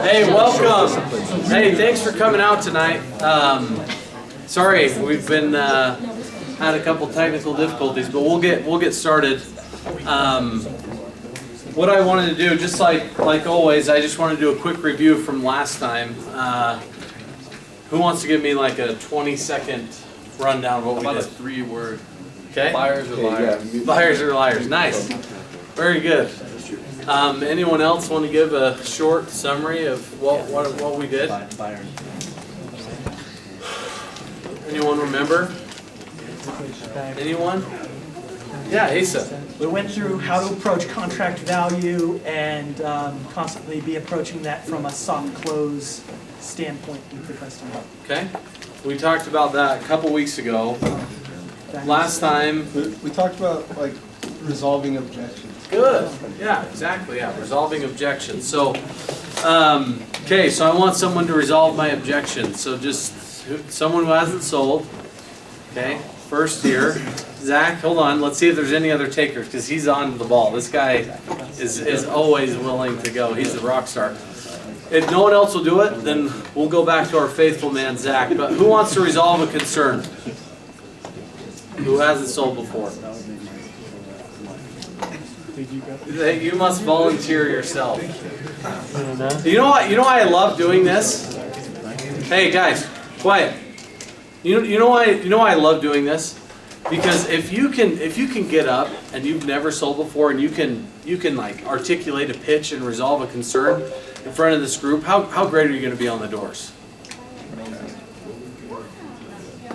Hey, welcome. Hey, thanks for coming out tonight. Sorry, we've been had a couple technical difficulties, but we'll get started. What I wanted to do, just like always, I just want to do a quick review from last time. Who wants to give me like a 20-second rundown of what we did? About a 3-word. Okay. Liars or liars. Liars or liars. Nice. Very good. Anyone else want to give a short summary of what we did? Anyone remember? Anyone? Yeah, Asa. We went through how to approach contract value and constantly be approaching that from a soft close standpoint with the customer. Okay. We talked about that a couple weeks ago. Last time. We talked about like resolving objections. Good. Yeah, exactly. Yeah, resolving objections. So, okay. So I want someone to resolve my objection. So just someone who hasn't sold. Okay. First here, Zach. Hold on. Let's see if there's any other takers because he's on the ball. This guy is always willing to go. He's a rock star. If no one else will do it, then we'll go back to our faithful man, Zach. But who wants to resolve a concern? Who hasn't sold before? You must volunteer yourself. You know what? You know why I love doing this? Hey guys, quiet. You know why I love doing this? Because if you can get up and you've never sold before and you can like articulate a pitch and resolve a concern in front of this group, how great are you going to be on the doors?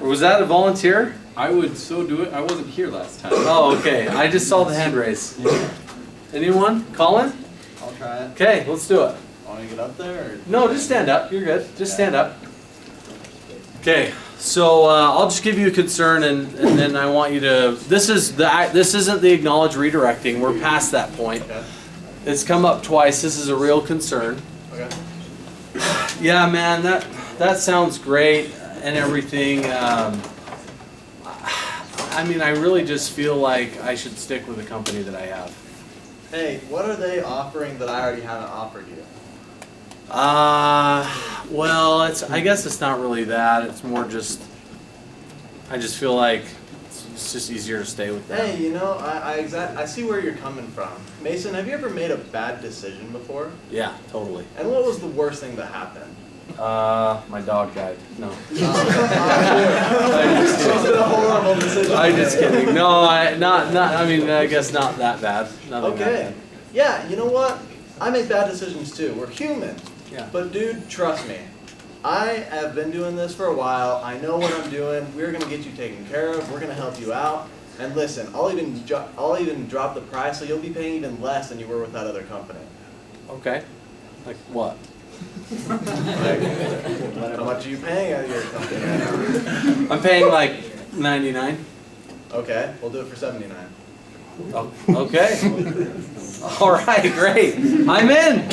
Or was that a volunteer? I would so do it. I wasn't here last time. Oh, okay. I just saw the hand raise. Anyone? Colin? I'll try it. Okay, let's do it. Want to get up there? Or? No, just stand up. You're good. Just stand up. Okay, so I'll just give you a concern, and then I want you to. This isn't the acknowledge redirecting. We're past that point. Okay. It's come up twice. This is a real concern. Okay. Yeah, man. That sounds great and everything. I mean, I really just feel like I should stick with the company that I have. Hey, what are they offering that I already haven't offered you? Well, I guess it's not really that. It's more just, I just feel like it's just easier to stay with them. Hey, you know, I see where you're coming from. Mason, have you ever made a bad decision before? Yeah, totally. And what was the worst thing that happened? My dog died. No. I'm just kidding. No, I mean, I guess not that bad. Nothing okay. that bad. Yeah, you know what? I make bad decisions too. We're human. Yeah. But dude, trust me. I have been doing this for a while. I know what I'm doing. We're gonna get you taken care of. We're gonna help you out. And listen, I'll even drop the price, so you'll be paying even less than you were with that other company. Okay. Like what? How much are you paying out of your company? I'm paying like $99. Okay, we'll do it for $79. Oh, okay. All right, great. I'm in.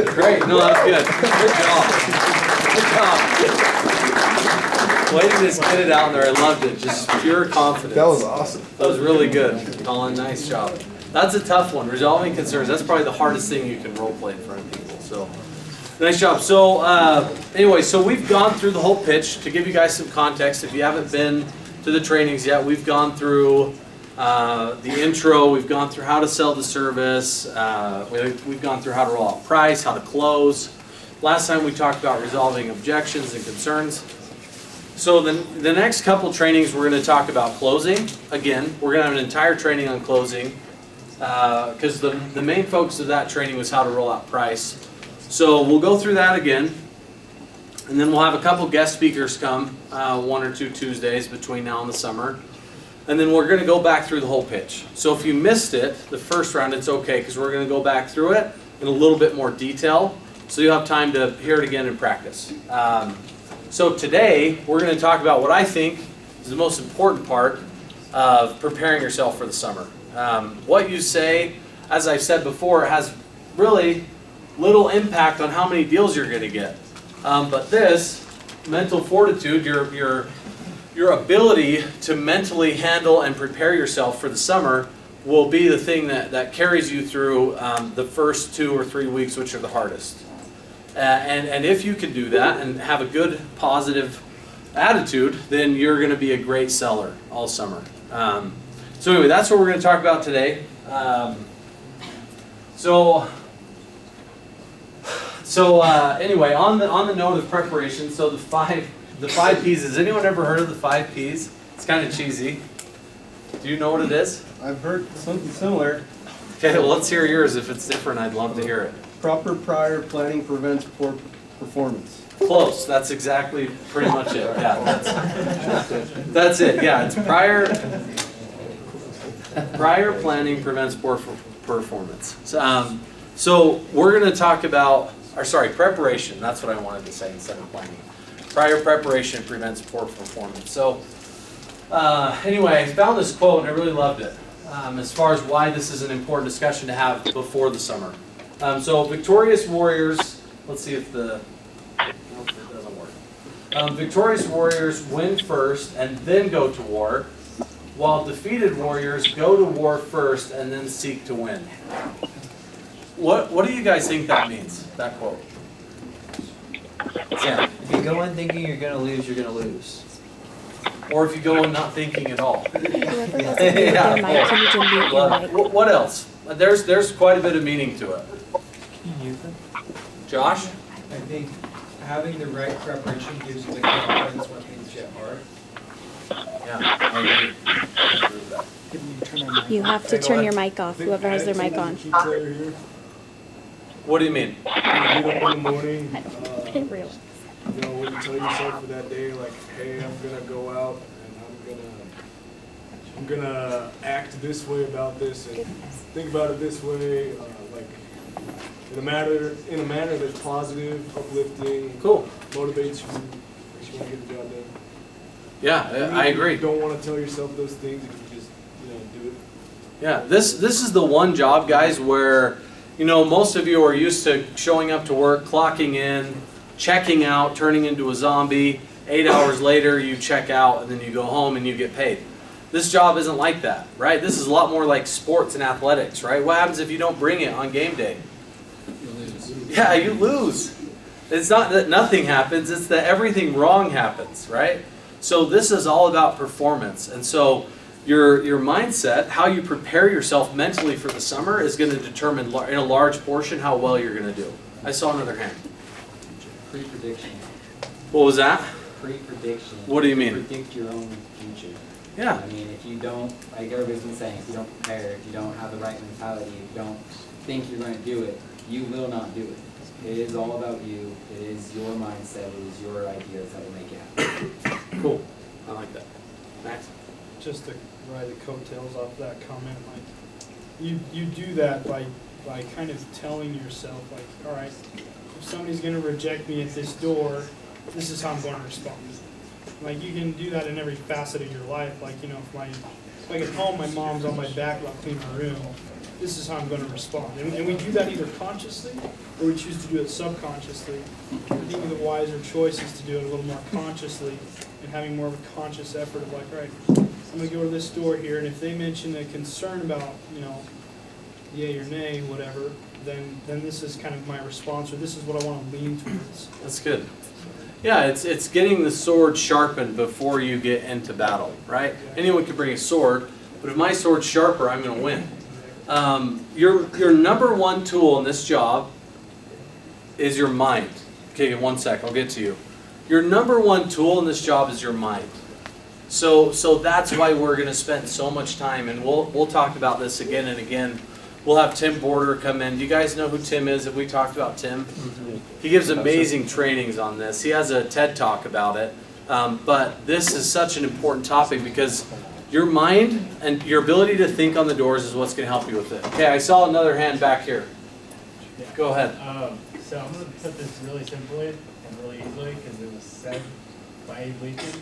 Great. No, that's good. Good job. Way to just get it out there. I loved it. Just pure confidence. That was awesome. That was really good, Colin. Nice job. That's a tough one. Resolving concerns. That's probably the hardest thing you can role play in front of people. So, nice job. So, anyway, so we've gone through the whole pitch. To give you guys some context, if you haven't been to the trainings yet, we've gone through the intro. We've gone through how to sell the service. We've gone through how to roll out price, how to close. Last time we talked about resolving objections and concerns. So the next couple trainings we're going to talk about closing. Again, we're going to have an entire training on closing because the main focus of that training was how to roll out price. So we'll go through that again, and then we'll have a couple guest speakers come 1 or 2 Tuesdays between now and the summer. And then we're going to go back through the whole pitch. So if you missed it, the first round, it's okay because we're going to go back through it in a little bit more detail so you'll have time to hear it again and practice. So today, we're going to talk about what I think is the most important part of preparing yourself for the summer. What you say, as I've said before, has really little impact on how many deals you're going to get. But this, mental fortitude, your ability to mentally handle and prepare yourself for the summer will be the thing that carries you through the first 2 or 3 weeks, which are the hardest. And if you can do that and have a good positive attitude, then you're going to be a great seller all summer. So anyway, that's what we're going to talk about today. Anyway, on the note of preparation, so the five P's. Has anyone ever heard of the 5 P's? It's kind of cheesy. Do you know what it is? I've heard something similar. Okay, well let's hear yours. If it's different, I'd love to hear it. Proper prior planning prevents poor performance. Close. That's exactly pretty much it. Yeah, that's it. Yeah, it's prior planning prevents poor performance. So we're going to talk about, preparation. That's what I wanted to say instead of planning. Prior preparation prevents poor performance. So anyway, I found this quote and I really loved it as far as why this is an important discussion to have before the summer. So victorious warriors, let's see if nope, it doesn't work. Victorious warriors win first and then go to war, while defeated warriors go to war first and then seek to win. What do you guys think that means, that quote? Yeah. If you go in thinking you're going to lose, you're going to lose. Or if you go in not thinking at all. Whoever has a mute their mic, can you just mute your mic? What else? There's quite a bit of meaning to it. Josh? I think having the right preparation gives you the confidence when things get hard. Yeah, I agree. I agree with that. You have to turn your mic off, whoever has their mic on. What do you mean? Get up in the morning, I didn't realize. you know, when you tell yourself for that day, like, hey, I'm gonna go out and I'm gonna act this way about this and think about it this way, like in a manner that's positive, uplifting, Cool. motivates you, makes you want to get the job done. Yeah, I agree. You don't want to tell yourself those things if you just, do it. Yeah, this is the one job, guys, where most of you are used to showing up to work, clocking in, checking out, turning into a zombie. 8 hours later, you check out, and then you go home and you get paid. This job isn't like that, right? This is a lot more like sports and athletics, right? What happens if you don't bring it on game day? You lose. Yeah, you lose. It's not that nothing happens, it's that everything wrong happens, right? So this is all about performance. And so your mindset, how you prepare yourself mentally for the summer is going to determine in a large portion how well you're going to do. I saw another hand. Pre-prediction. What was that? Pre-prediction. What do you mean? Predict your own future. Yeah. I mean, if you don't, like everybody's been saying, if you don't prepare, if you don't have the right mentality, if you don't think you're going to do it, you will not do it. It is all about you. It is your mindset. It is your ideas that will make it happen. Cool. I like that. Max? Just to ride the coattails off that comment, like, you do that by kind of telling yourself, like, all right, if somebody's going to reject me at this door, this is how I'm going to respond. Like, you can do that in every facet of your life. Like, if at home my mom's on my back about cleaning my room, this is how I'm going to respond. And we do that either consciously or we choose to do it subconsciously. I think the wiser choice is to do it a little more consciously and having more of a conscious effort of like, all right, I'm going to go to this store here, and if they mention a concern about, yay or nay, whatever, then this is kind of my response, or this is what I want to lean towards. That's good. Yeah, it's getting the sword sharpened before you get into battle, right? Anyone can bring a sword, but if my sword's sharper, I'm going to win. Your number one tool in this job is your mind. Okay, in 1 sec, I'll get to you. Your number one tool in this job is your mind. So that's why we're going to spend so much time, and we'll talk about this again and again. We'll have Tim Border come in. Do you guys know who Tim is? Have we talked about Tim? He gives amazing trainings on this. He has a TED Talk about it. But this is such an important topic because your mind and your ability to think on the doors is what's going to help you with it. Okay, I saw another hand back here. Go ahead. So I'm going to put this really simply and really easily because it was said by Abe Lincoln.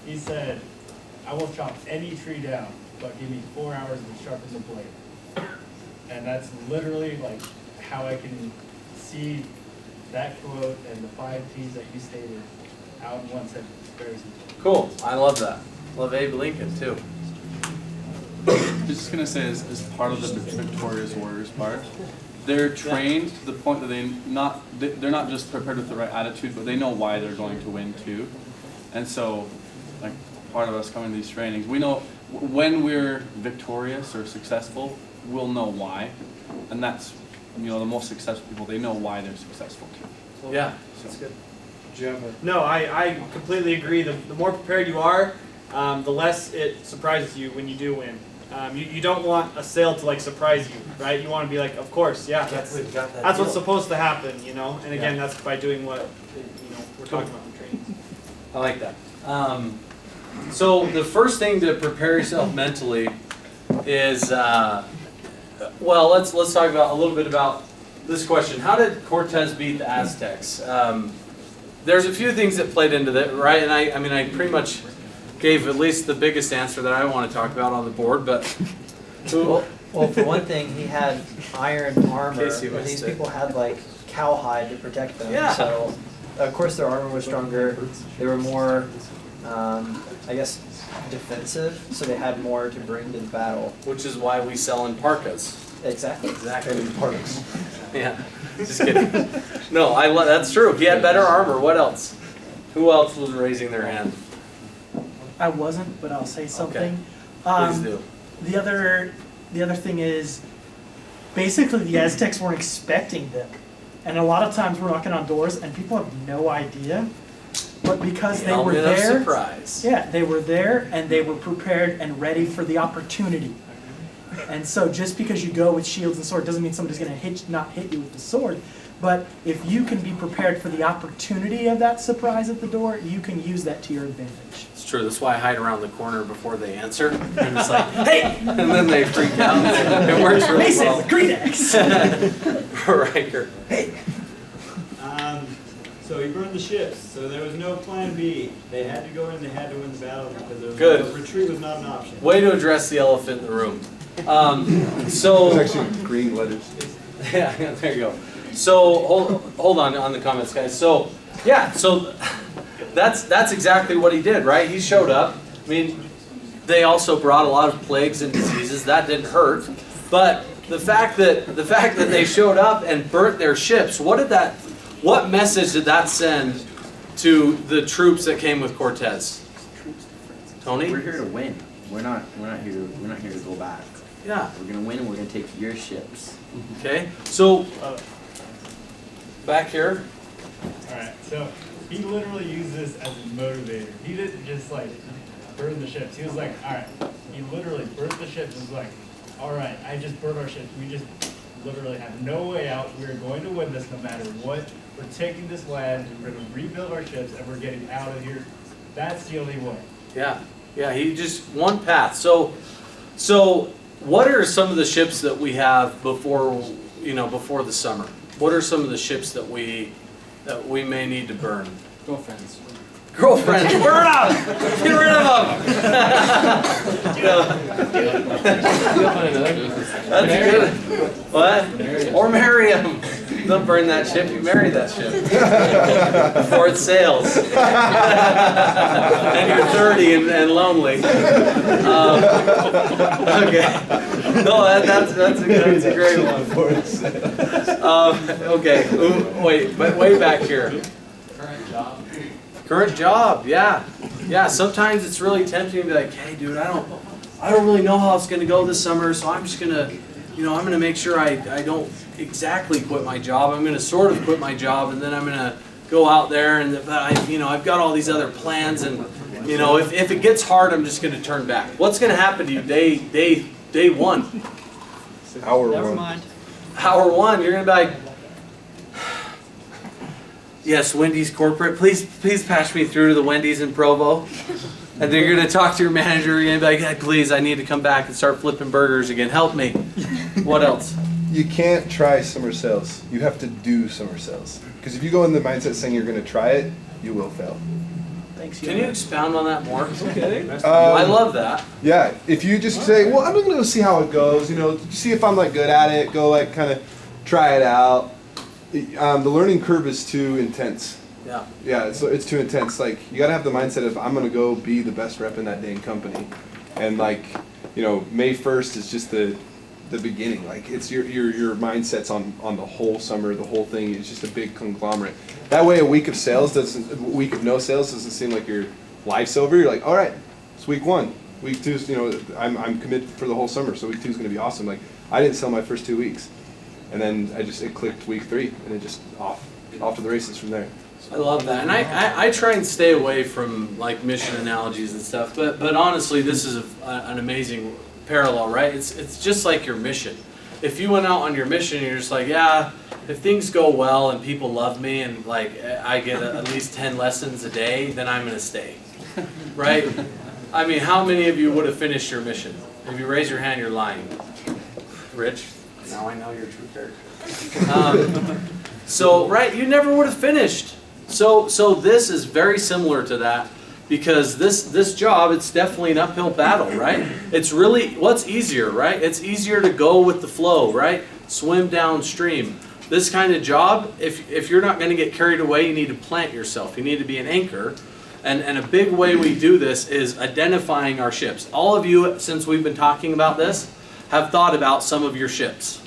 He said, I will chop any tree down, but give me 4 hours to sharpen the blade. And that's literally like how I can see that quote and the 5 P's that you stated out in one sentence. Very simple. Cool. I love that. Love Abe Lincoln too. I was just gonna say, as part of the victorious warriors part, they're trained to the point that they're not just prepared with the right attitude, but they know why they're going to win too. And so, like, part of us coming to these trainings, we know when we're victorious or successful, we'll know why. And that's, the most successful people, they know why they're successful too. Yeah, That's good. Jim. No, I completely agree. The more prepared you are, the less it surprises you when you do win. You don't want a sale to like surprise you, right? You want to be like, of course, yeah, that's what's supposed to happen, And again, that's by doing what we're talking about in training. I like that. So the first thing to prepare yourself mentally is, well, let's talk about a little bit about this question. How did Cortez beat the Aztecs? There's a few things that played into that, right? And I pretty much gave at least the biggest answer that I want to talk about on the board, but well, for one thing, he had iron armor, and these people had like cowhide to protect them. Yeah. So, of course, their armor was stronger. They were more, I guess, defensive, so they had more to bring to the battle. Which is why we sell in parkas. Exactly. Exactly. Parkas. Yeah. Just kidding. No, that's true. He had better armor. What else? Who else was raising their hand? I wasn't, but I'll say something. Okay. Please do. The other thing is, basically the Aztecs weren't expecting them. And a lot of times we're knocking on doors and people have no idea. But because they were there, surprise. Yeah, they were there and they were prepared and ready for the opportunity. And so just because you go with shields and sword doesn't mean somebody's going to not hit you with the sword. But if you can be prepared for the opportunity of that surprise at the door, you can use that to your advantage. It's true. That's why I hide around the corner before they answer. And it's like, hey! And then they freak out. It works really Mason, well. green axe! Riker. Hey! So he burned the ships, so there was no plan B. They had to go in, they had to win the battle because Good. Retreat was not an option. Way to address the elephant in the room. It's actually green letters. Yeah, there you go. So hold on the comments, guys. So yeah, so that's exactly what he did, right? He showed up. I mean, they also brought a lot of plagues and diseases. That didn't hurt. But the fact that they showed up and burnt their ships, what message did that send to the troops that came with Cortez? Tony? We're here to win. We're not here to go back. Yeah. We're gonna win and we're gonna take your ships. Okay. So back here. Alright, so he literally used this as a motivator. He didn't just like burn the ships. He was like, alright, he literally burnt the ships and was like, alright, I just burned our ships. We just literally have no way out. We're going to win this no matter what. We're taking this land, we're going to rebuild our ships, and we're getting out of here. That's the only way. Yeah. Yeah, he just one path. So what are some of the ships that we have before the summer? What are some of the ships that we may need to burn? Girlfriends. Girlfriends, burn them! Get rid of them! That's good. What? Or marry them. Don't burn that ship, you marry that ship. Before it sails. And you're 30 and lonely. Okay. No, that's a great one. Okay. Wait, but way back here. Current job, yeah. Yeah, sometimes it's really tempting to be like, hey dude, I don't really know how it's gonna go this summer, so I'm just gonna, I'm gonna make sure I don't exactly quit my job. I'm gonna sort of quit my job, and then I'm gonna go out there and I've got all these other plans, and if it gets hard, I'm just gonna turn back. What's gonna happen to you day one? Never mind. Hour one, you're gonna be like, yes, Wendy's corporate, please patch me through to the Wendy's in Provo. And then you're going to talk to your manager, you're going to be like, hey, please, I need to come back and start flipping burgers again. Help me. What else? You can't try summer sales. You have to do summer sales. Because if you go in the mindset saying you're going to try it, you will fail. Thanks. Can you expound on that more? Okay. I love that. Yeah, if you just say, well, I'm going to go see how it goes, see if I'm like good at it, go like kind of try it out. The learning curve is too intense. Yeah. Yeah, so it's too intense. Like, you gotta have the mindset of, I'm gonna go be the best rep in that dang company. And like, May 1st is just the the beginning. Like it's your mindset's on the whole summer, the whole thing is just a big conglomerate. That way, a week of no sales doesn't seem like your life's over. You're like, all right, it's week 1. Week 2's, I'm committed for the whole summer, so week 2 is going to be awesome. Like I didn't sell my first 2 weeks, and then it clicked week 3, and it just off to the races from there. I love that, and I try and stay away from like mission analogies and stuff, but honestly, this is an amazing parallel, right? It's just like your mission. If you went out on your mission and you're just like, yeah, if things go well and people love me and like I get at least 10 lessons a day, then I'm gonna stay, right? I mean, how many of you would have finished your mission? If you raise your hand, you're lying. Rich, now I know your true character. So, right, you never would have finished. So this is very similar to that, because this job, it's definitely an uphill battle, right? It's really, what's easier, right? It's easier to go with the flow, right? Swim downstream. This kind of job, if you're not going to get carried away, you need to plant yourself. You need to be an anchor. And a big way we do this is identifying our ships. All of you, since we've been talking about this, have thought about some of your ships,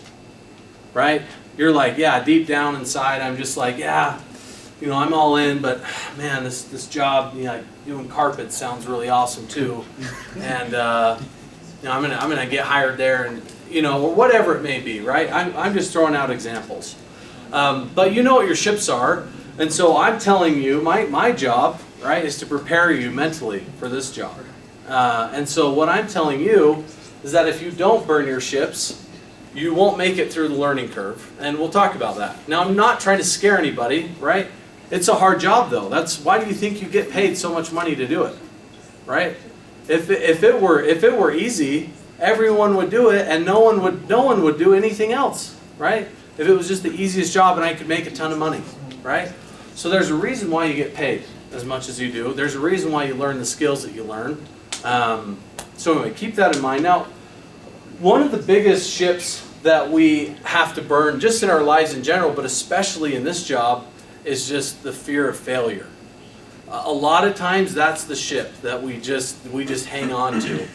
right? You're like, yeah, deep down inside, I'm just like, yeah, I'm all in, but man, this job, doing carpets sounds really awesome too, and I'm gonna get hired there, and or whatever it may be, right? I'm just throwing out examples, but you know what your ships are, and so I'm telling you, my job, right, is to prepare you mentally for this job, and so what I'm telling you is that if you don't burn your ships, you won't make it through the learning curve, and we'll talk about that. Now, I'm not trying to scare anybody, right? It's a hard job, though. That's why do you think you get paid so much money to do it, right? If it were easy, everyone would do it, and no one would do anything else, right? If it was just the easiest job and I could make a ton of money, right? So there's a reason why you get paid as much as you do. There's a reason why you learn the skills that you learn. So anyway, keep that in mind. Now, one of the biggest ships that we have to burn, just in our lives in general, but especially in this job, is just the fear of failure. A lot of times that's the ship that we just hang on to.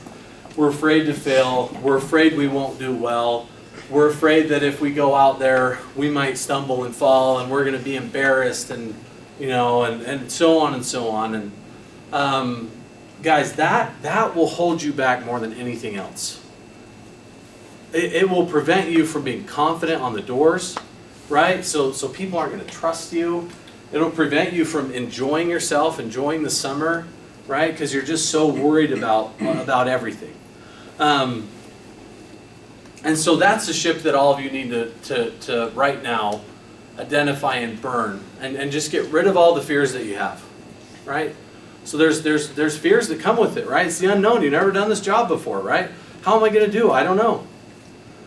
We're afraid to fail. We're afraid we won't do well. We're afraid that if we go out there, we might stumble and fall, and we're going to be embarrassed, and and so on and so on. And guys, that will hold you back more than anything else. It will prevent you from being confident on the doors, right? So people aren't going to trust you. It'll prevent you from enjoying yourself, enjoying the summer, right? Because you're just so worried about everything. And so that's the ship that all of you need to right now identify and burn, and just get rid of all the fears that you have, right? So there's fears that come with it, right? It's the unknown. You've never done this job before, right? How am I going to do? I don't know.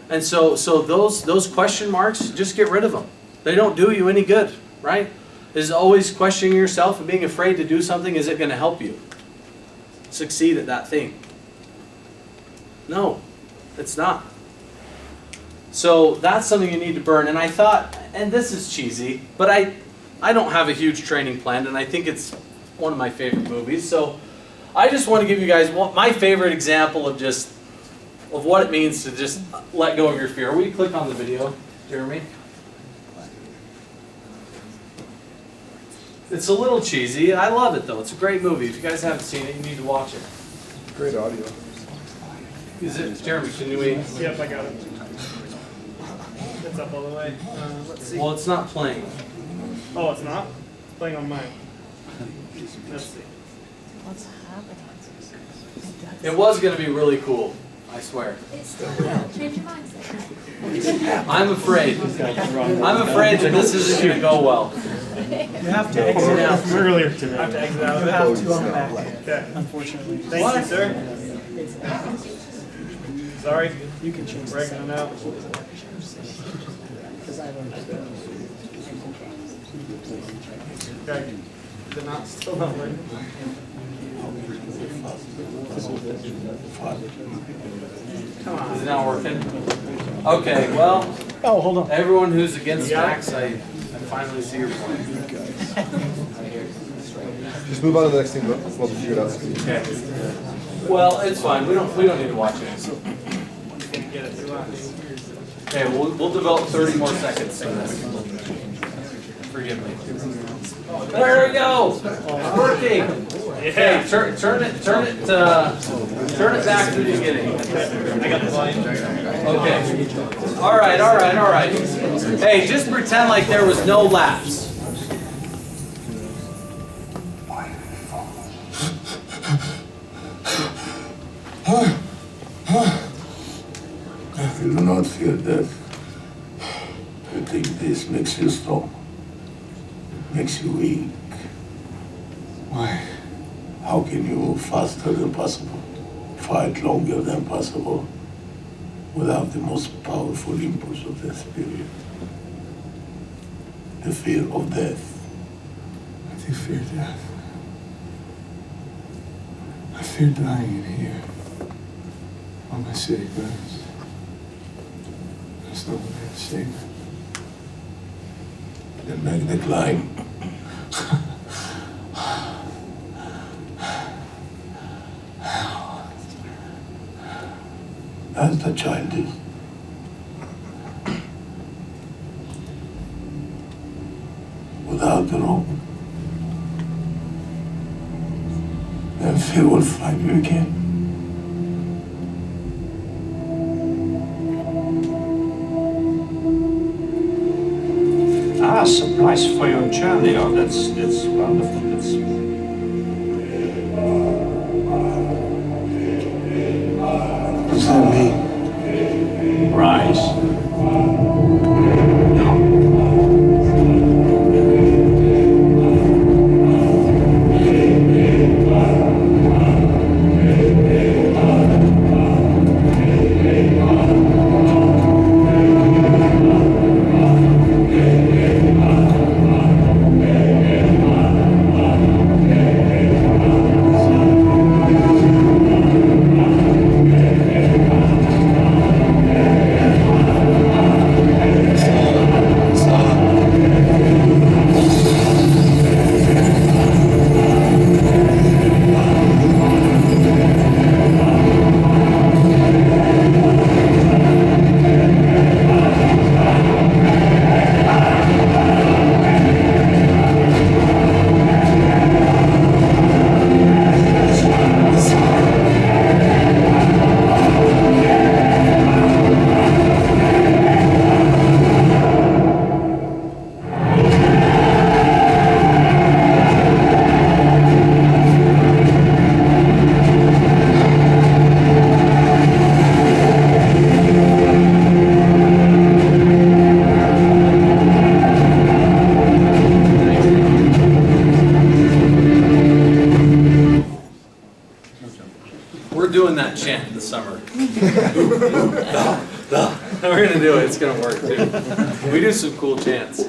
And so those question marks, just get rid of them. They don't do you any good, right? Is always questioning yourself and being afraid to do something, is it going to help you succeed at that thing? No, it's not. So that's something you need to burn. And I thought, and this is cheesy, but I don't have a huge training plan, and I think it's one of my favorite movies. So I just want to give you guys my favorite example of what it means to just let go of your fear. Will you click on the video, Jeremy? It's a little cheesy. I love it, though. It's a great movie. If you guys haven't seen it, you need to watch it. Great audio. Is it, Jeremy, can you wait? Yep, I got it. It's up all the way. Let's see. Well, it's not playing. Oh, it's not? It's playing on mine. Let's see. What's happening? It was going to be really cool, I swear. Change your mindset. I'm afraid. I'm afraid that this isn't going to go well. You have to exit out. Earlier today. I have to exit out. You have to on the back, Okay. unfortunately. Thank you, sir. Sorry. You can change Breaking it out. Okay. They're not still not working. Come on. Is it not working? Okay, well. Oh, hold on. Everyone who's against Max, I finally see your point. Just move on to the next thing, bro. We'll figure it out. Okay. Well, it's fine. We don't need to watch it. get it too long. Okay, we'll develop 30 more seconds for this. Forgive me. There we go. It's working. Okay, turn it back to the beginning. I got the volume. Okay. All right. Hey, just pretend like there was no lapse. You do not fear death. You think this makes you strong, makes you weak. Why? How can you move faster than possible, fight longer than possible, without the most powerful impulse of the spirit? The fear of death. I do fear death. I fear dying in here. While my city burns. There's no one there to save me. Then make the climb. As the child is. Without the rope, then fear will find you again. Ah, surprise for your journey. Oh, that's wonderful. What's that mean? Rise. Doing that chant in the summer. We're gonna do it. It's gonna work too. We do some cool chants.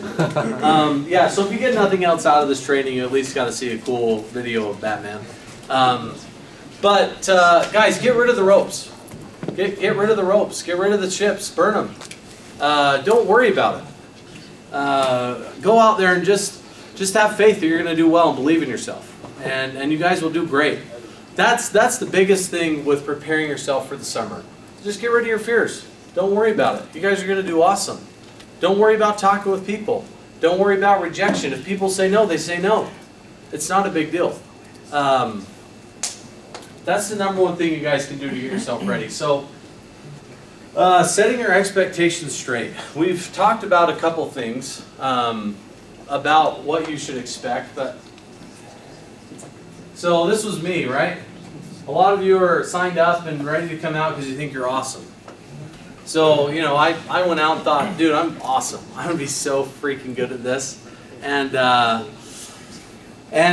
Yeah. So if you get nothing else out of this training, you at least got to see a cool video of Batman. Guys, get rid of the ropes. Get rid of the ropes. Get rid of the chips. Burn them. Don't worry about it. Go out there and just have faith that you're gonna do well and believe in yourself, and you guys will do great. That's the biggest thing with preparing yourself for the summer. Just get rid of your fears. Don't worry about it. You guys are going to do awesome. Don't worry about talking with people. Don't worry about rejection. If people say no, they say no. It's not a big deal. That's the number one thing you guys can do to get yourself ready. So, setting your expectations straight. We've talked about a couple things about what you should expect, but so this was me, right? A lot of you are signed up and ready to come out because you think you're awesome. So, I went out and thought, dude, I'm awesome. I'm going to be so freaking good at this. And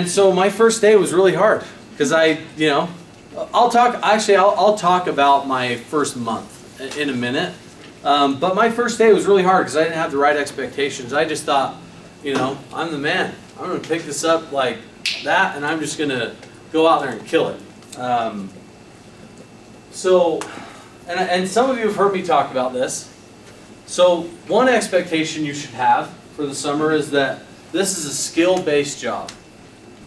so my first day was really hard because I'll talk about my first month in a minute. But my first day was really hard because I didn't have the right expectations. I just thought, I'm the man. I'm going to pick this up like that, and I'm just going to go out there and kill it. And some of you have heard me talk about this. So one expectation you should have for the summer is that this is a skill-based job.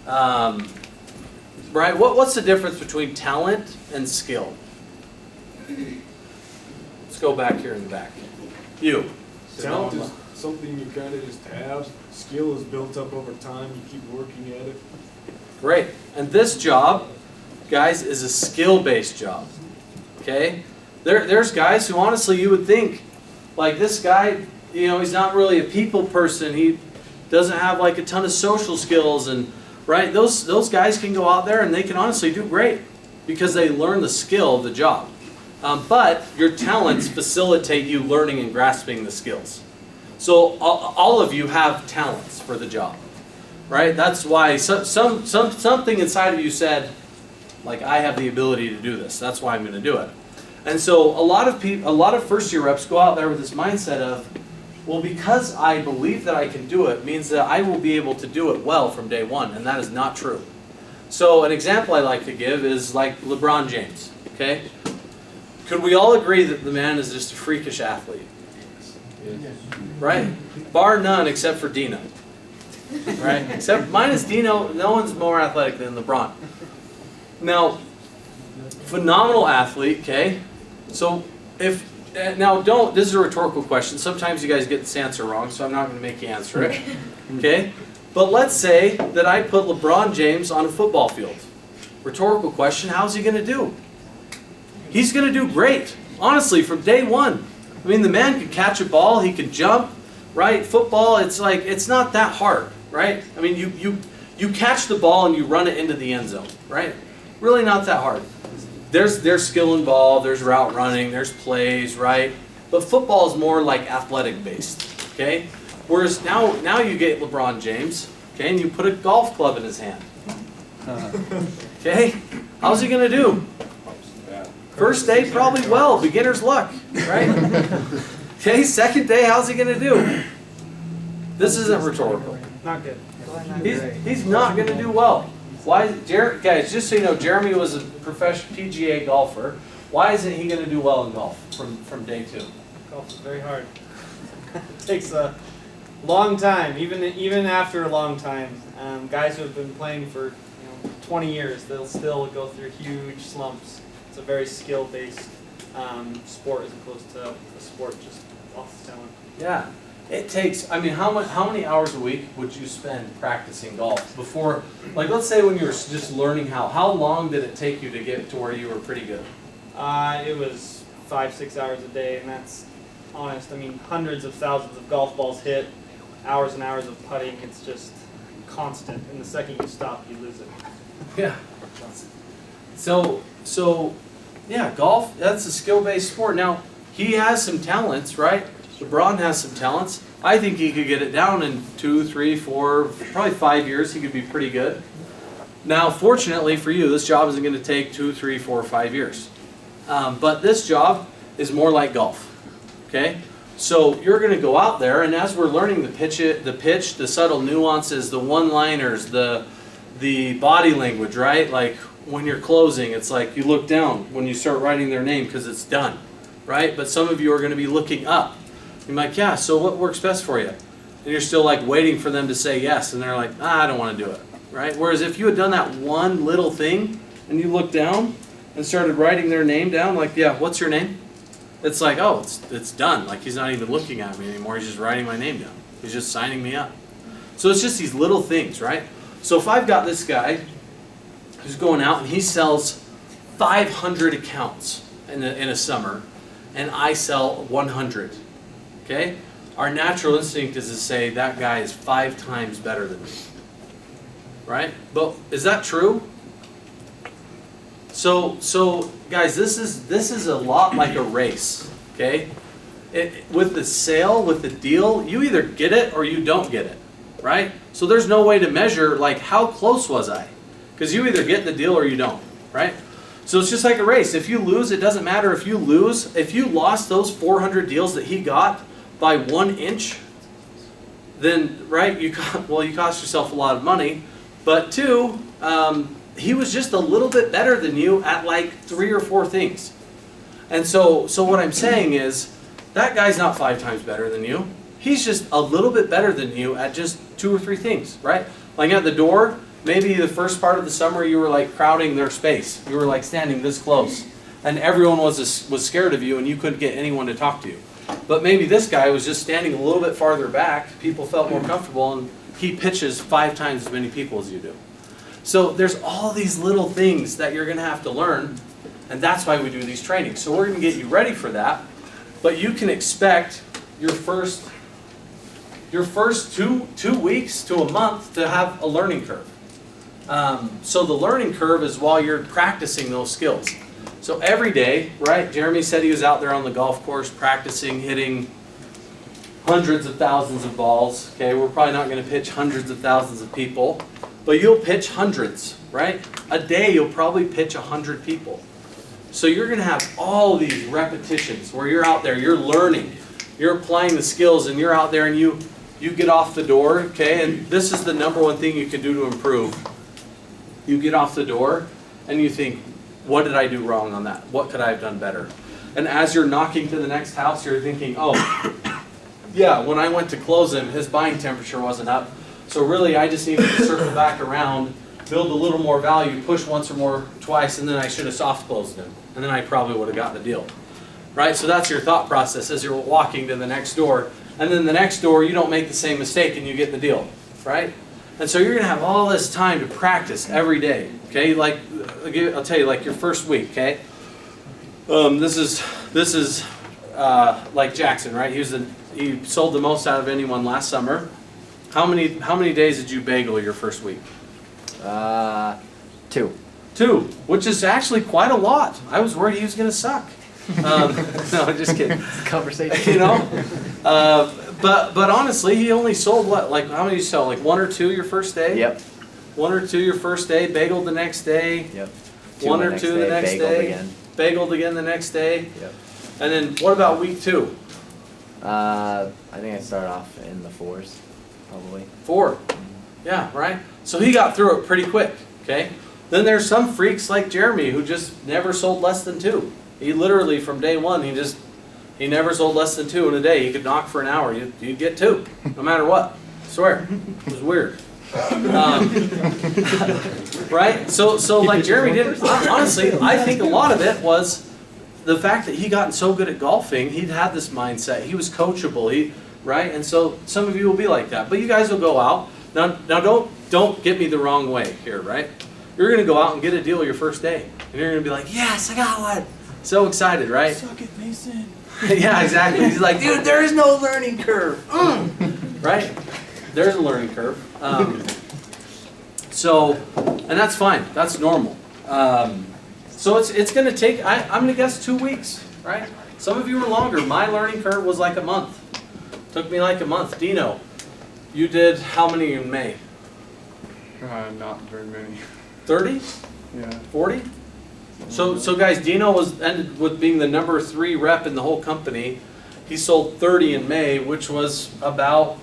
Right? What's the difference between talent and skill? It's go back here in the back. You. Talent is something you kind of just have. Skill is built up over time. You keep working at it. Great. And this job, guys, is a skill-based job. Okay? There's guys who honestly you would think, like this guy, you know, he's not really a people person. He doesn't have like a ton of social skills, and right, those guys can go out there and they can honestly do great because they learn the skill of the job. But your talents facilitate you learning and grasping the skills. So all of you have talents for the job, right? That's why something inside of you said, like, I have the ability to do this. That's why I'm going to do it. And so a lot of first-year reps go out there with this mindset of, well, because I believe that I can do it means that I will be able to do it well from day one, and that is not true. So an example I like to give is like LeBron James, okay? Could we all agree that the man is just a freakish athlete? Right? Bar none except for Dino. Right? Except minus Dino, no one's more athletic than LeBron. Now, phenomenal athlete, okay? So if now this is a rhetorical question. Sometimes you guys get this answer wrong, so I'm not going to make you answer it. Okay? But let's say that I put LeBron James on a football field. Rhetorical question, how's he going to do? He's going to do great. Honestly, from day one. I mean, the man can catch a ball, he can jump, right? Football, it's like, it's not that hard, right? I mean, you catch the ball and you run it into the end zone, right? Really not that hard. There's skill involved, there's route running, there's plays, right? But football is more like athletic based, okay? Whereas now you get LeBron James, okay, and you put a golf club in his hand. Okay? How's he gonna do? First day, probably well, beginner's luck, right? Okay, second day, how's he gonna do? This isn't rhetorical. Not good. He's not gonna do well. Why, guys, just so you know, Jeremy was a professional PGA golfer. Why isn't he going to do well in golf from day two? Golf is very hard. It takes a long time, even after a long time. Guys who have been playing for 20 years, they'll still go through huge slumps. It's a very skill-based sport as opposed to a sport just off the talent. Yeah. It takes, I mean, how many hours a week would you spend practicing golf before, like let's say when you were just learning how long did it take you to get to where you were pretty good? It was 5-6 hours a day, and that's honest. I mean, hundreds of thousands of golf balls hit, hours and hours of putting. It's just constant, and the second you stop, you lose it. Yeah. So yeah, golf, that's a skill-based sport. Now, he has some talents, right? LeBron has some talents. I think he could get it down in 2, 3, 4, probably 5 years. He could be pretty good. Now, fortunately for you, this job isn't going to take 2, 3, 4, 5 years. But this job is more like golf. Okay? So you're going to go out there, and as we're learning the pitch, the subtle nuances, the one-liners, the body language, right? Like when you're closing, it's like you look down when you start writing their name because it's done, right? But some of you are going to be looking up. You're like, yeah, so what works best for you? And you're still like waiting for them to say yes, and they're like, I don't want to do it, right? Whereas if you had done that one little thing, and you looked down and started writing their name down, like, yeah, what's your name? It's like, oh, it's done. Like he's not even looking at me anymore. He's just writing my name down. He's just signing me up. So it's just these little things, right? So if I've got this guy who's going out and he sells 500 accounts in a summer, and I sell 100. Okay? Our natural instinct is to say that guy is 5 times better than me. Right? But is that true? So guys, this is a lot like a race. Okay? With the sale, with the deal, you either get it or you don't get it. Right? So there's no way to measure like how close was I? Because you either get the deal or you don't. Right? So it's just like a race. If you lose, it doesn't matter if you lose. If you lost those 400 deals that he got by 1 inch, then right, you cost yourself a lot of money. But 2, he was just a little bit better than you at like 3 or 4 things. And so what I'm saying is that guy's not 5 times better than you. He's just a little bit better than you at just 2 or 3 things, right? Like at the door, maybe the first part of the summer you were like crowding their space. You were like standing this close. and everyone was scared of you and you couldn't get anyone to talk to you. But maybe this guy was just standing a little bit farther back, people felt more comfortable, and he pitches 5 times as many people as you do. So there's all these little things that you're going to have to learn, and that's why we do these trainings. So we're going to get you ready for that, but you can expect your first 2 weeks to a month to have a learning curve. So the learning curve is while you're practicing those skills. So every day, right, Jeremy said he was out there on the golf course practicing hitting hundreds of thousands of balls. Okay, we're probably not going to pitch hundreds of thousands of people, but you'll pitch hundreds, right? A day you'll probably pitch 100 people. So you're going to have all these repetitions where you're out there, you're learning, you're applying the skills, and you're out there and you get off the door, okay? And this is the number one thing you can do to improve. You get off the door and you think, what did I do wrong on that? What could I have done better? And as you're knocking to the next house, you're thinking, oh, yeah, when I went to close him, his buying temperature wasn't up. So really, I just needed to circle back around, build a little more value, push once or more twice, and then I should have soft closed him. And then I probably would have gotten the deal. Right? So that's your thought process as you're walking to the next door. And then the next door, you don't make the same mistake and you get the deal. Right? And so you're going to have all this time to practice every day. Okay? Like, I'll tell you, like your first week, okay? This is like Jackson, right? He sold the most out of anyone last summer. How many days did you bagel your first week? 2. 2, which is actually quite a lot. I was worried he was going to suck. No, just kidding. Conversation. You know, but honestly, he only sold what? Like how many did you sell? Like 1 or 2 your first day? Yep. 1 or 2 your first day. Bageled the next day. Yep. 1 or 2 the next day. Again. Bageled again the next day. Yep. And then what about week 2? I think I started off in the 4s, probably. 4. Yeah, right? So he got through it pretty quick, okay? Then there's some freaks like Jeremy who just never sold less than 2. He literally, from day 1, he never sold less than 2 in a day. He could knock for an hour. You'd get 2, no matter what. I swear. It was weird. Right? So like Jeremy did, honestly, I think a lot of it was the fact that he got so good at golfing. He'd had this mindset. He was coachable. Right? And so some of you will be like that. But you guys will go out. Now don't get me the wrong way here, right? You're going to go out and get a deal your first day. And you're going to be like, yes, I got one. So excited, right? Suck it, Mason. Yeah, exactly. He's like, dude, there is no learning curve. Right? There's a learning curve. And that's fine. That's normal. So it's going to take, I'm going to guess 2 weeks, right? Some of you were longer. My learning curve was like a month. Took me like a month. Dino, you did how many in May? Not very many. 30? Yeah. 40? So guys, Dino ended with being the number 3 rep in the whole company. He sold 30 in May, which was about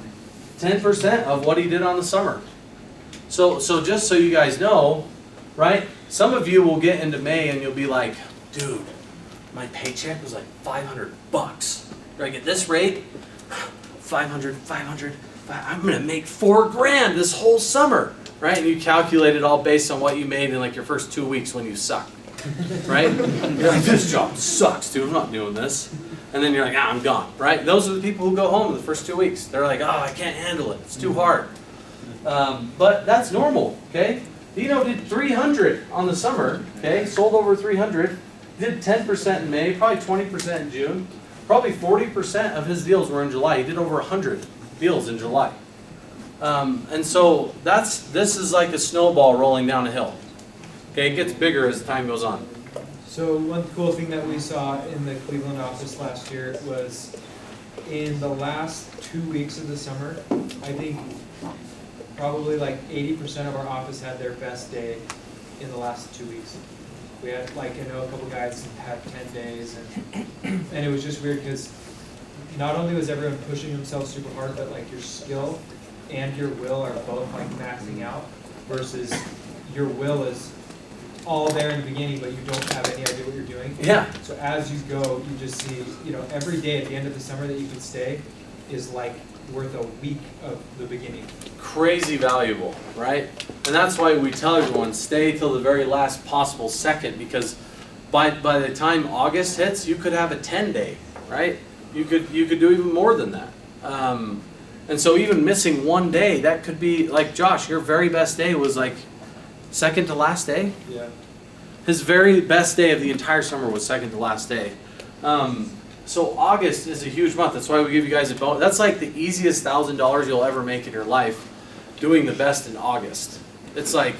10% of what he did on the summer. So just so you guys know, right? Some of you will get into May and you'll be like, dude, my paycheck was like $500. Do I get this rate? 500, I'm gonna make $4,000 this whole summer, right? And you calculate it all based on what you made in like your first 2 weeks when you suck, right? You're like, this job sucks, dude, I'm not doing this. And then you're like, I'm gone, right? Those are the people who go home the first 2 weeks. They're like, oh, I can't handle it, it's too hard. But that's normal, okay? Dino did 300 on the summer, okay? Sold over 300, did 10% in May, probably 20% in June. Probably 40% of his deals were in July. He did over 100 deals in July. And so this is like a snowball rolling down a hill. Okay, it gets bigger as time goes on. So one cool thing that we saw in the Cleveland office last year was in the last 2 weeks of the summer, I think probably like 80% of our office had their best day in the last 2 weeks. We had, like, I know a couple guys had 10 days, and it was just weird because not only was everyone pushing themselves super hard, but like your skill and your will are both like maxing out versus your will is all there in the beginning, but you don't have any idea what you're doing. Yeah. So as you go, you just see, every day at the end of the summer that you can stay is like worth a week of the beginning. Crazy valuable, right? And that's why we tell everyone, stay till the very last possible second, because by the time August hits, you could have a 10-day, right? You could do even more than that. And so even missing one day, that could be, like Josh, your very best day was like second to last day? Yeah. His very best day of the entire summer was second to last day. So August is a huge month. That's why we give you guys a bonus. That's like the easiest $1,000 you'll ever make in your life, doing the best in August. It's like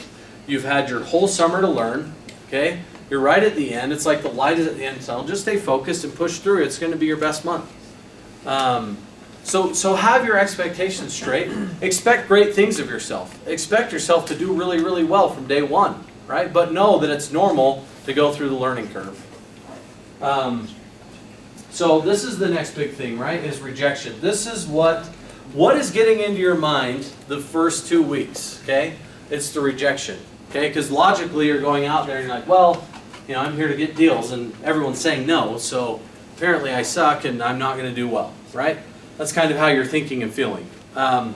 you've had your whole summer to learn, okay? You're right at the end. It's like the light is at the end of the tunnel. Just stay focused and push through. It's going to be your best month. So have your expectations straight. Expect great things of yourself. Expect yourself to do really, really well from day one, right? But know that it's normal to go through the learning curve. So this is the next big thing, right, is rejection. This is what is getting into your mind the first 2 weeks, okay? It's the rejection, okay? Because logically you're going out there and you're like, well, you know, I'm here to get deals and everyone's saying no, so apparently I suck and I'm not going to do well, right? That's kind of how you're thinking and feeling. A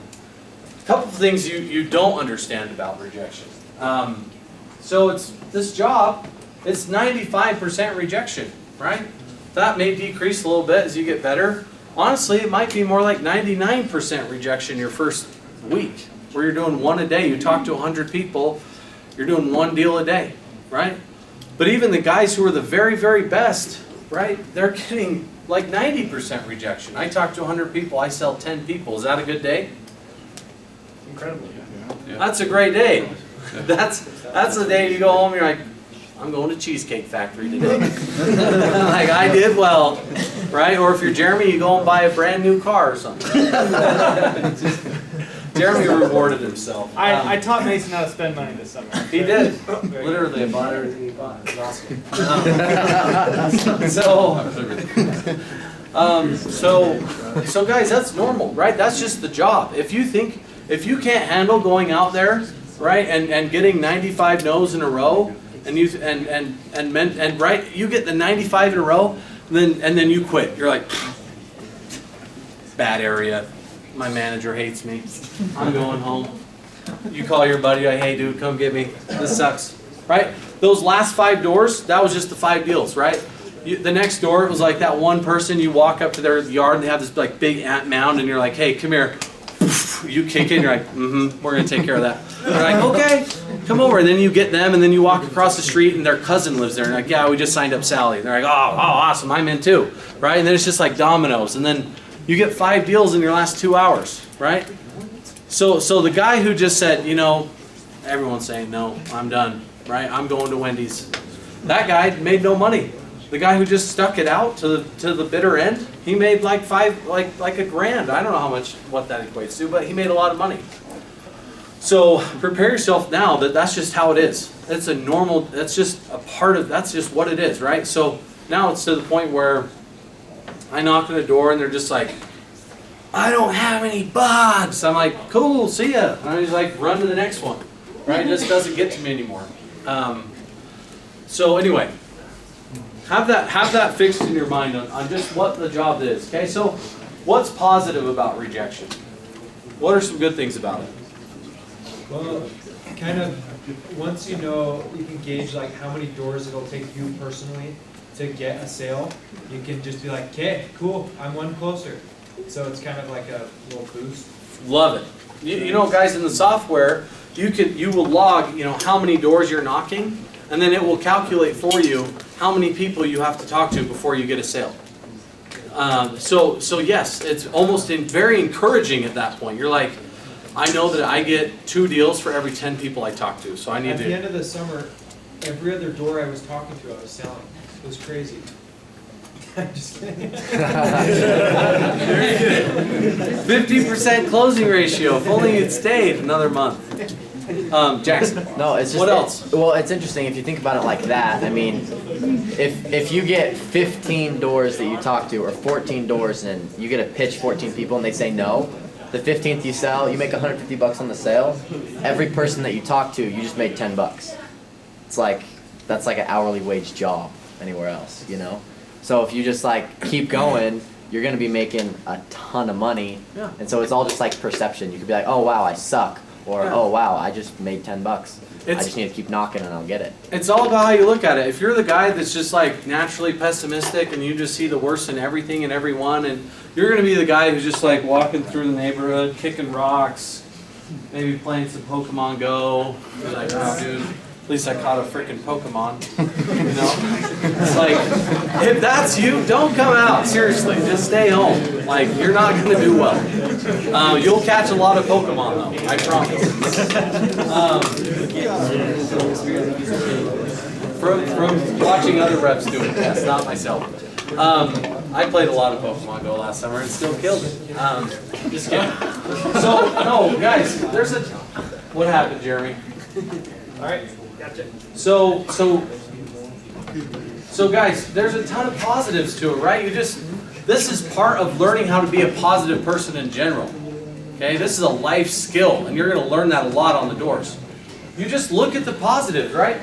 couple of things you don't understand about rejection. So it's this job, it's 95% rejection, right? That may decrease a little bit as you get better. Honestly, it might be more like 99% rejection your first week, where you're doing one a day. You talk to 100 people, you're doing one deal a day, right? But even the guys who are the very, very best, right, they're getting like 90% rejection. I talk to 100 people, I sell 10 people. Is that a good day? Incredible. Yeah. That's a great day. That's the day you go home and you're like, I'm going to Cheesecake Factory today. Like, I did well, right? Or if you're Jeremy, you go and buy a brand new car or something. Jeremy rewarded himself. I taught Mason how to spend money this summer. He did. Literally, I bought everything he bought. It was awesome. So guys, that's normal, right? That's just the job. If you can't handle going out there, right, and getting 95 no's in a row, and you right, you get the 95 in a row, and then you quit. You're like, bad area. My manager hates me. I'm going home. You call your buddy, like, hey dude, come get me. This sucks, right? Those last 5 doors, that was just the 5 deals, right? The next door, it was like that one person. You walk up to their yard and they have this like big ant mound, and you're like, hey, come here. You kick it, and you're like, we're gonna take care of that. They're like, okay, come over. And then you get them, and then you walk across the street, and their cousin lives there. And like, yeah, we just signed up Sally. And they're like, oh, awesome, I'm in too, right? And then it's just like dominoes. And then you get 5 deals in your last 2 hours, right? So the guy who just said, you know, everyone's saying no, I'm done, right? I'm going to Wendy's. That guy made no money. The guy who just stuck it out to the bitter end, he made like $1,000. I don't know what that equates to, but he made a lot of money. So prepare yourself now that's just how it is. It's a normal. That's just a part of. That's just what it is, right? So now it's to the point where I knock on the door and they're just like, I don't have any bugs. I'm like, cool, see ya. And I just like run to the next one, right? It just doesn't get to me anymore. So anyway. Have that fixed in your mind on just what the job is. Okay, so what's positive about rejection? What are some good things about it? Well, kind of once you know, you can gauge like how many doors it'll take you personally to get a sale. You can just be like, okay, cool, I'm one closer. So it's kind of like a little boost. Love it. You know, guys, in the software, you will log, you know, how many doors you're knocking, and then it will calculate for you how many people you have to talk to before you get a sale. So yes, it's almost very encouraging at that point. You're like, I know that I get 2 deals for every 10 people I talk to, so I need to. At the end of the summer, every other door I was talking to, I was selling. It was crazy. I'm just kidding. 50% closing ratio. If only you'd stayed another month. Jackson. No, it's just what else? Well, it's interesting if you think about it like that. I mean, if you get 15 doors that you talk to, or 14 doors, and you get to pitch 14 people and they say no, the 15th you sell, you make $150 on the sale. Every person that you talk to, you just made $10. It's like that's like an hourly wage job anywhere else, you know. So if you just like keep going, you're gonna be making a ton of money. Yeah. And so it's all just like perception. You could be like, oh wow, I suck. Or, Yeah. oh wow, I just made $10. I It's- just need to keep knocking and I'll get it. It's all about how you look at it. If you're the guy that's just like naturally pessimistic and you just see the worst in everything and everyone, and you're gonna be the guy who's just like walking through the neighborhood, kicking rocks, maybe playing some Pokemon Go. You're like, oh dude, at least I caught a freaking Pokemon. You know? It's like, if that's you, don't come out. Seriously, just stay home. Like, you're not gonna do well. You'll catch a lot of Pokemon though, I promise. From watching other reps do it, yes, not myself. I played a lot of Pokemon Go last summer and still killed it. Just kidding. So, no, guys, there's a... What happened, Jeremy? All right, gotcha. So guys, there's a ton of positives to it, right? This is part of learning how to be a positive person in general. Okay, this is a life skill, and you're going to learn that a lot on the doors. You just look at the positives, right?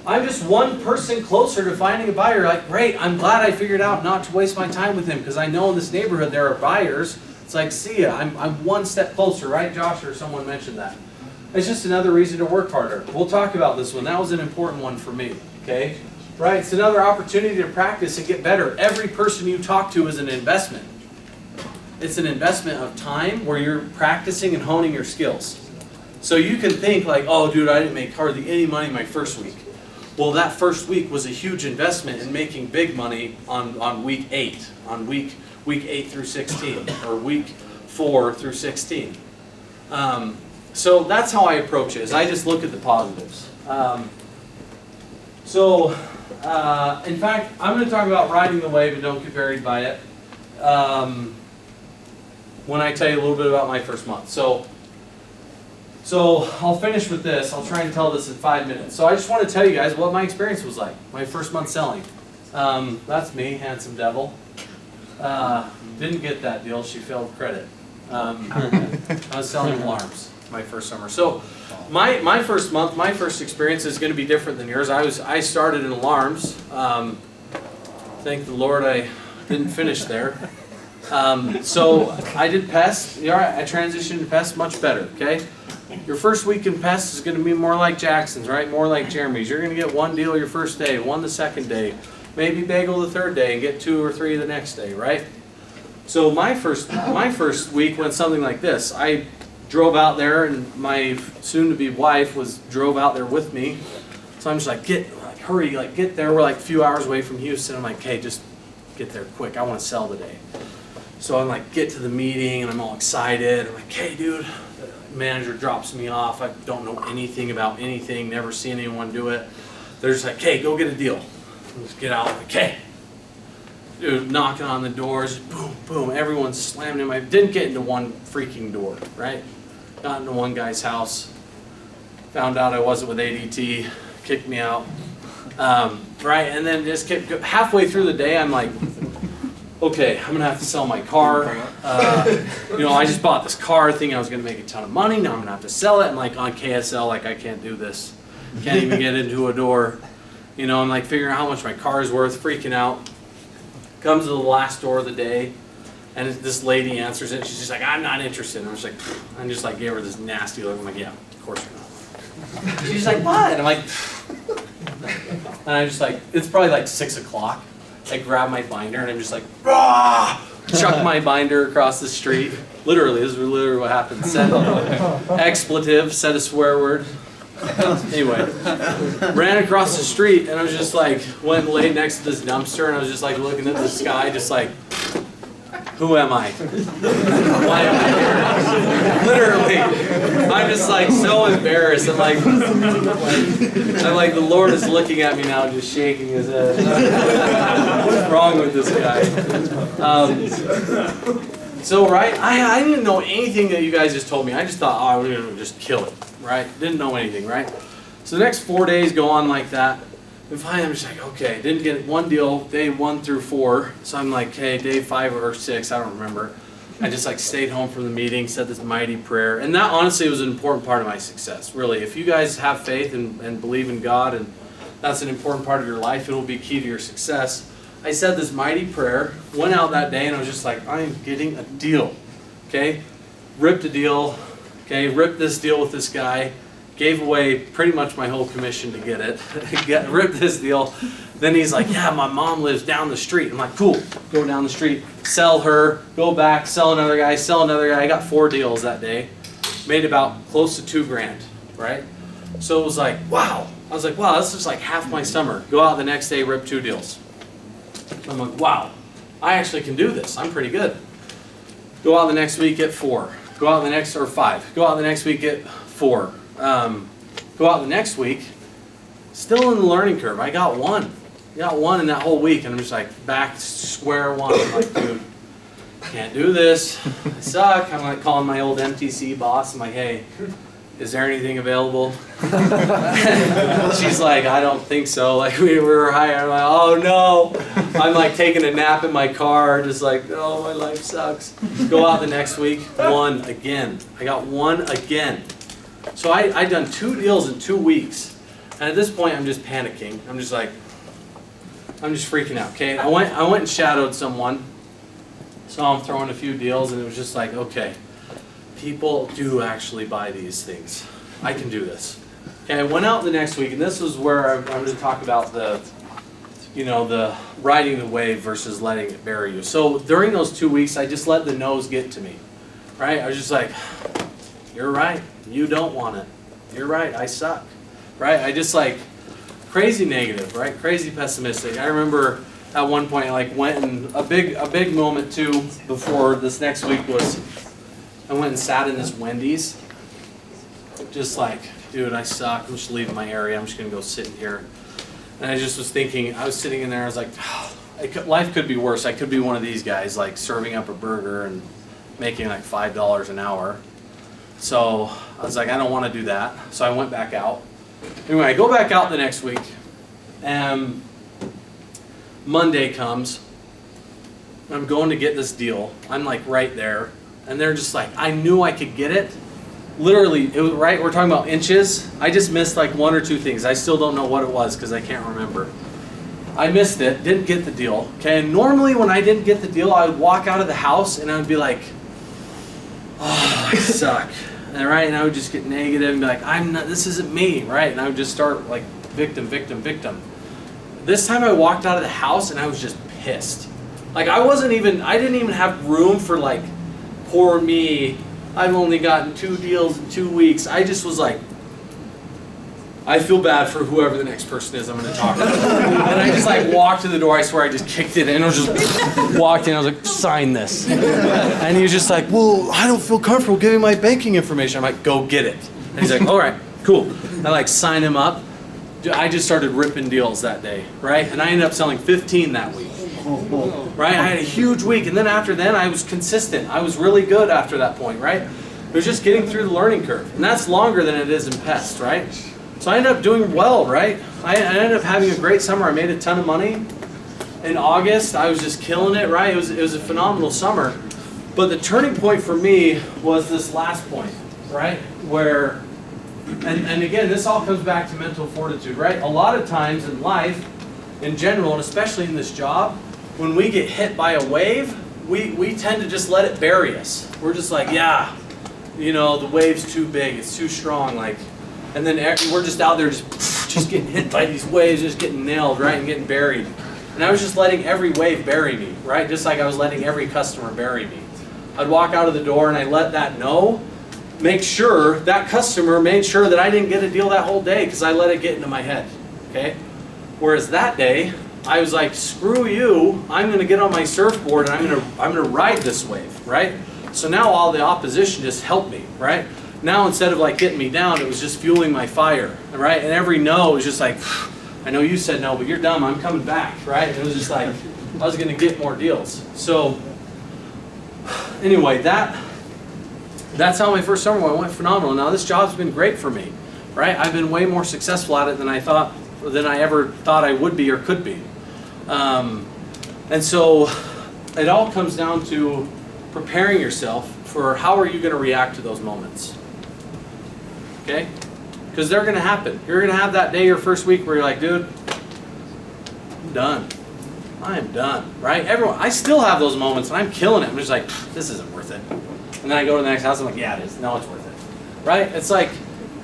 I'm just one person closer to finding a buyer. Like, great, I'm glad I figured out not to waste my time with him because I know in this neighborhood there are buyers. It's like, see ya, I'm one step closer, right, Josh, or someone mentioned that. It's just another reason to work harder. We'll talk about this one. That was an important one for me, okay? Right, it's another opportunity to practice and get better. Every person you talk to is an investment. It's an investment of time where you're practicing and honing your skills. So you can think like, oh dude, I didn't make hardly any money my first week. Well, that first week was a huge investment in making big money on week 8, on week 8 through 16, or week 4 through 16. So that's how I approach it, is I just look at the positives. In fact, I'm going to talk about riding the wave and don't get buried by it when I tell you a little bit about my first month. So I'll finish with this. I'll try and tell this in 5 minutes. So I just want to tell you guys what my experience was like, my first month selling. That's me, handsome devil. Didn't get that deal. She failed credit. I was selling alarms my first summer. So my first month, my first experience is going to be different than yours. I started in alarms. Thank the Lord I didn't finish there. So I did pests. I transitioned to pests much better, okay? Your first week in pests is going to be more like Jackson's, right? More like Jeremy's. You're going to get one deal your first day, one the second day, maybe bagel the third day, and get 2 or 3 the next day, right? So my first week went something like this. I drove out there, and my soon-to-be wife drove out there with me. So I'm just like, hurry, get there. We're like a few hours away from Houston. I'm like, hey, just get there quick. I want to sell today. So I'm like, get to the meeting, and I'm all excited. I'm like, hey, dude. The manager drops me off. I don't know anything about anything. Never seen anyone do it. They're just like, hey, go get a deal. Just get out. Like, hey. Dude, knocking on the doors, boom, boom, everyone's slamming in. I didn't get into one freaking door, right? Got into one guy's house, found out I wasn't with ADT, kicked me out, right? And then just kept halfway through the day, I'm like, okay, I'm gonna have to sell my car. I just bought this car thinking I was gonna make a ton of money. Now I'm gonna have to sell it. I'm like on KSL, like I can't do this. Can't even get into a door. I'm like figuring out how much my car is worth, freaking out. Comes to the last door of the day, and this lady answers it. She's just like, I'm not interested. And I'm just like, gave her this nasty look. I'm like, yeah, of course you're not. She's like, what? And I'm like, and I'm just like, it's probably like 6 o'clock. I grab my binder, and I'm just like, rah! Chuck my binder across the street. Literally, this is literally what happened. Said expletive, said a swear word. Anyway, ran across the street, and I was just like, went and laid next to this dumpster, and I was just like looking at the sky, just like, who am I? Why am I here? Literally, I'm just like so embarrassed. I'm like, the Lord is looking at me now, just shaking his head. What's wrong with this guy? Right, I didn't know anything that you guys just told me. I just thought, oh, we're gonna just kill it. Right? Didn't know anything, right? So the next 4 days go on like that. And finally I'm just like, okay, didn't get one deal, day 1 through 4. So I'm like, hey, day 5 or 6, I don't remember. I just like stayed home from the meeting, said this mighty prayer. And that honestly was an important part of my success, really. If you guys have faith and believe in God, and that's an important part of your life, it'll be key to your success. I said this mighty prayer, went out that day, and I was just like, I am getting a deal. Okay? Ripped a deal. Okay, ripped this deal with this guy, gave away pretty much my whole commission to get it. Ripped this deal. Then he's like, yeah, my mom lives down the street. I'm like, cool, go down the street, sell her, go back, sell another guy, sell another guy. I got 4 deals that day. Made about close to $2,000, right? So it was like, wow. I was like, wow, this is like half my summer. Go out the next day, rip 2 deals. I'm like, wow, I actually can do this. I'm pretty good. Go out the next week, get 4. Go out the next, or 5. Go out the next week, get 4. Go out the next week, still in the learning curve. I got 1. Got 1 in that whole week, and I'm just like back to square one. I'm like, dude, can't do this. I suck. I'm like calling my old MTC boss. I'm like, hey, is there anything available? She's like, I don't think so. Like we were hired. I'm like, oh no. I'm like taking a nap in my car, just like, oh, my life sucks. Go out the next week, 1 again. I got 1 again. So I done 2 deals in 2 weeks, and at this point I'm just panicking. I'm just like, I'm just freaking out. Okay, I went and shadowed someone. Saw him throwing a few deals, and it was just like, okay, people do actually buy these things. I can do this. Okay, I went out the next week, and this is where I'm going to talk about the riding the wave versus letting it bury you. So during those 2 weeks, I just let the no's get to me, right? I was just like, you're right, you don't want it. You're right, I suck, right? I just like crazy negative, right? Crazy pessimistic. I remember at one point I like went and a big moment too before this next week was I went and sat in this Wendy's, just like, dude, I suck. I'm just leaving my area. I'm just gonna go sit in here. And I just was thinking, I was sitting in there. I was like, life could be worse. I could be one of these guys, like serving up a burger and making like $5 an hour. So I was like, I don't want to do that. So I went back out. Anyway, I go back out the next week, and Monday comes. I'm going to get this deal. I'm like right there, and they're just like, I knew I could get it. Literally, it was right. We're talking about inches. I just missed like 1 or 2 things. I still don't know what it was because I can't remember. I missed it. Didn't get the deal. Okay. And normally, when I didn't get the deal, I would walk out of the house and I would be like, oh, I suck. And right, and I would just get negative and be like, I'm not, this isn't me, right? And I would just start like victim. This time I walked out of the house and I was just pissed. Like I didn't even have room for like, poor me, I've only gotten 2 deals in 2 weeks. I just was like, I feel bad for whoever the next person is I'm going to talk to. And I just like walked to the door. I swear I just kicked it in and I was just walked in. I was like, sign this. And he was just like, well, I don't feel comfortable giving my banking information. I'm like, go get it. And he's like, all right, cool. I like sign him up. I just started ripping deals that day, right? And I ended up selling 15 that week. Right? I had a huge week. And then after then, I was consistent. I was really good after that point, right? It was just getting through the learning curve. And that's longer than it is in pest, right? So I ended up doing well, right? I ended up having a great summer. I made a ton of money. In August, I was just killing it, right? It was a phenomenal summer. But the turning point for me was this last point, right? Where, and again, this all comes back to mental fortitude, right? A lot of times in life, in general, and especially in this job, when we get hit by a wave, we tend to just let it bury us. We're just like, yeah, the wave's too big, it's too strong, like, and then we're just out there just getting hit by these waves, just getting nailed, right, and getting buried. And I was just letting every wave bury me, right, just like I was letting every customer bury me. I'd walk out of the door and I let that know, that customer made sure that I didn't get a deal that whole day because I let it get into my head, okay? Whereas that day, I was like, screw you, I'm going to get on my surfboard and I'm going to ride this wave, right? So now all the opposition just helped me, right? Now instead of like getting me down, it was just fueling my fire, right? And every no was just like, I know you said no, but you're dumb, I'm coming back, right? And it was just like, I was going to get more deals. So anyway, that's how my first summer went. It went phenomenal. Now this job's been great for me, right? I've been way more successful at it than I ever thought I would be or could be. And so it all comes down to preparing yourself for how are you going to react to those moments. Okay? Because they're going to happen. You're going to have that day your first week where you're like, dude, I'm done. I am done, right? I still have those moments and I'm killing it. I'm just like, this isn't worth it. And then I go to the next house and I'm like, yeah, it is. No, it's worth it. right? It's like,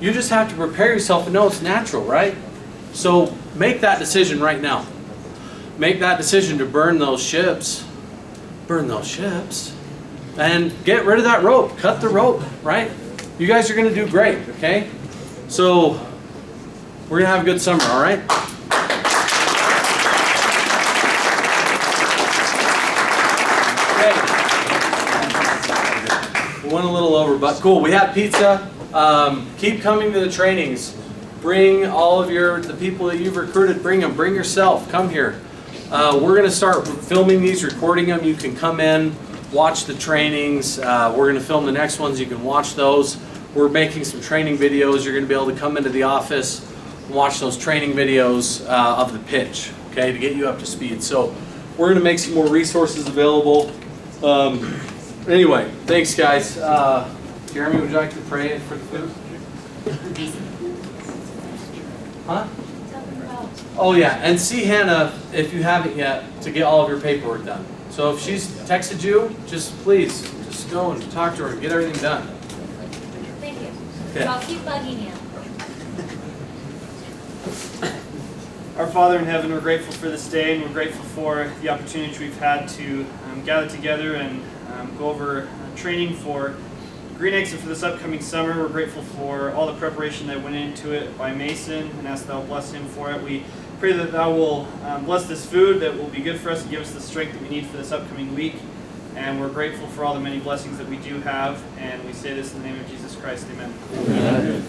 you just have to prepare yourself and know it's natural, right? So make that decision right now. Make that decision to burn those ships. Burn those ships. And get rid of that rope. Cut the rope, right? You guys are going to do great, okay? So we're going to have a good summer, all right? Okay. We went a little over, but cool. We have pizza. Keep coming to the trainings. Bring all of the people that you've recruited, bring them. Bring yourself. Come here. We're going to start filming these, recording them. You can come in, watch the trainings. We're going to film the next ones. You can watch those. We're making some training videos. You're going to be able to come into the office and watch those training videos of the pitch, okay, to get you up to speed. So we're going to make some more resources available. Anyway, thanks, guys. Jeremy, would you like to pray for the food? Huh? Oh yeah, and see Hannah, if you haven't yet, to get all of your paperwork done. So if she's texted you, just please, just go and talk to her and get everything done. Thank you. Okay. I'll keep bugging you. Our Father in heaven, we're grateful for this day, and we're grateful for the opportunity we've had to gather together and go over training for Green Eggs and for this upcoming summer. We're grateful for all the preparation that went into it by Mason, and ask Thou bless him for it. We pray that Thou will bless this food, that will be good for us and give us the strength that we need for this upcoming week. And we're grateful for all the many blessings that we do have, and we say this in the name of Jesus Christ. Amen. Amen.